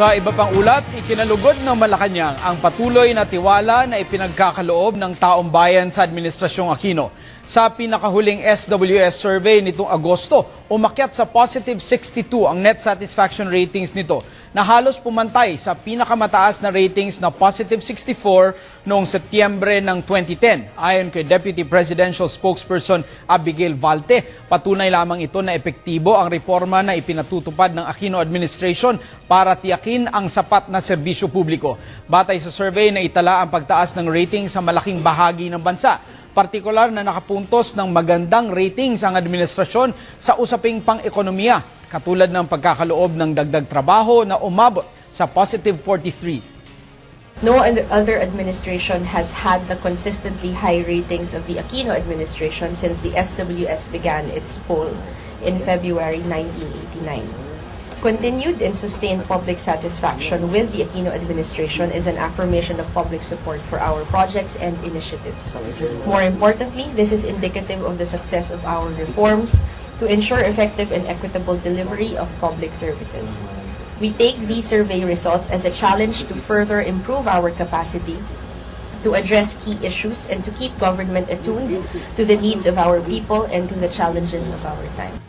Sa iba pang ulat, ikinalugod ng Malacanang ang patuloy na tiwala na ipinagkakaloob ng taong bayan sa Administrasyong Aquino. Sa pinakahuling SWS survey nitong Agosto, umakyat sa positive 62 ang net satisfaction ratings nito na halos pumantay sa pinakamataas na ratings na positive 64 noong Setyembre ng 2010. Ayon kay Deputy Presidential Spokesperson Abigail Valte, patunay lamang ito na epektibo ang reforma na ipinatutupad ng Aquino Administration para tiyakin ang sapat na serbisyo publiko. Batay sa survey na itala ang pagtaas ng rating sa malaking bahagi ng bansa. Partikular na nakapuntos ng magandang ratings ang administrasyon sa usaping pang-ekonomiya, katulad ng pagkakaloob ng dagdag trabaho na umabot sa positive 43. No other administration has had the consistently high ratings of the Aquino administration since the SWS began its poll in February 1989. Continued and sustained public satisfaction with the Aquino administration is an affirmation of public support for our projects and initiatives. More importantly, this is indicative of the success of our reforms to ensure effective and equitable delivery of public services. We take these survey results as a challenge to further improve our capacity to address key issues and to keep government attuned to the needs of our people and to the challenges of our time.